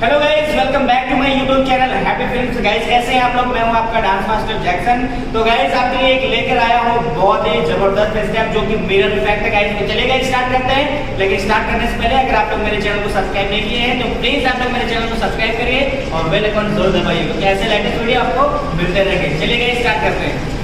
Hello guys, welcome back to my YouTube channel happy films. Guys कैसे हैं आप लोग? मैं हूं आपका डांस मास्टर जैक्सन। तो गाइस आपके लिए एक लेकर आया हूं बहुत ही जबरदस्त स्टेप जो कि मिरर इफेक्ट है गाइस। तो चलिए गाइस स्टार्ट करते हैं। लेकिन स्टार्ट करने से पहले अगर आप लोग मेरे चैनल को सब्सक्राइब नहीं किए हैं तो प्लीज आप लोग मेरे चैनल को सब्सक्राइब करिए और बेल आइकन जरूर दबाइए, क्योंकि ऐसे लेटेस्ट वीडियो आपको मिलते रहेंगे। चलिए गाइस स्टार्ट करते हैं।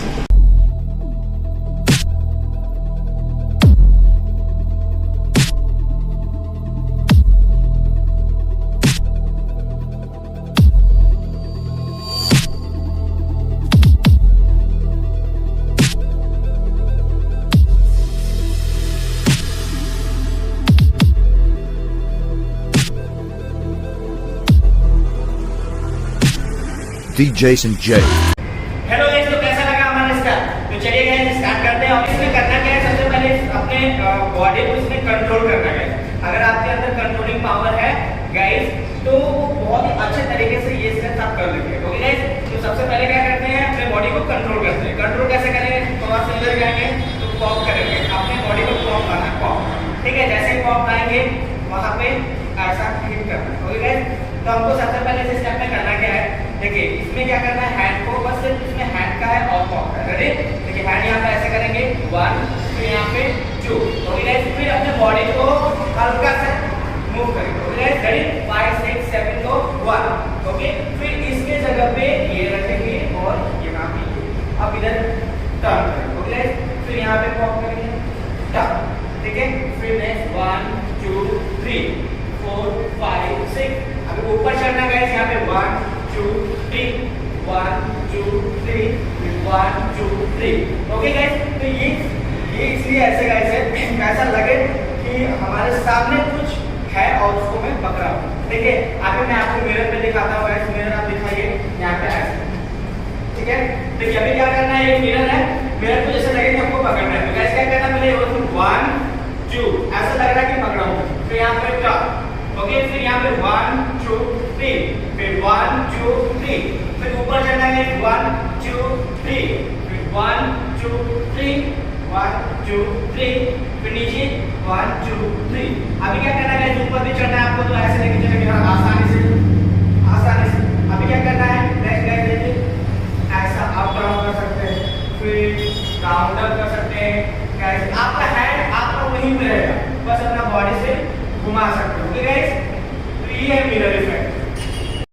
DJ J. हेलो गाइस, तो कैसा लगा हमारा इसका? तो चलिए गाइस स्टार्ट करते हैं। और इसमें करना क्या है, सबसे पहले अपने बॉडी को इसमें कंट्रोल करना है। अगर आपके अंदर कंट्रोलिंग पावर है गाइस तो बहुत ही अच्छे तरीके से ये स्टेप आप कर लेंगे। ओके गाइस, तो सबसे पहले क्या करते हैं, अपने बॉडी को कंट्रोल करते हैं। कंट्रोल कैसे करेंगे? थोड़ा सा इधर जाएंगे तो पॉप करेंगे, अपने बॉडी को पॉप करना है, पॉप। ठीक है, जैसे ही पॉप आएंगे वहां पे ऐसा हिट करना है। ओके गाइस, तो हमको सबसे पहले इस स्टेप में करना क्या है, देखिए इसमें क्या करना है, हैंड को बस सिर्फ इसमें हैंड का है और पॉप है। रेडी? देखिए हैंड यहाँ पे ऐसे करेंगे 1, फिर यहाँ पे 2। ओके गाइस, फिर अपने बॉडी को हल्का से मूव करेंगे। Okay guys, ready? 5 6 7 को 1। ओके, फिर इसके जगह पे ये रखेंगे और यहाँ पे अब इधर टर्न करेंगे। ओके गाइस, फिर यहाँ पे पॉप करेंगे, टर्न। ठीक है, फिर नेक्स्ट 1 2 3 4 5 6। अब ऊपर चढ़ना गाइस, यहाँ पे 1 2 3 1 2 3 1 2 3। ओके गाइस, तो ये इसलिए ऐसे गाइस है, ऐसा लगे कि हमारे सामने कुछ है और उसको मैं पकड़ा हूँ। देखिए अभी मैं आपको मिरर पे दिखाता हूँ गाइस। मिरर आप दिखाइए यहाँ पे ऐसे। ठीक है, देखिए अभी क्या करना है, ये मिरर है, मिरर को जैसे लगे कि हमको पकड़ना है। तो गाइस क्या करना है, पहले 1 2 ऐसा लग रहा है कि पकड़ा हूँ, फिर यहाँ पे टर्न। ओके, फिर यहाँ पे 1 2 3, फिर 1 2 3, फिर ऊपर चढ़ना है 1 2 3, फिर 1 2 3 1 2 3, फिर नीचे 1 2 3। अभी क्या करना है, ऊपर भी चढ़ना है आपको, तो ऐसे लेके चलेंगे आसानी से। अभी क्या करना है, नेक्स्ट गाइस देखिए ऐसा अप डाउन कर सकते हैं, फिर राउंड अप कर सकते हैं गाइस। आपका हैंड आपका वहीं पे रहेगा, बस अपना बॉडी से घुमा सकते हो। ओके गाइस, तो ये है मिरर इफेक्ट।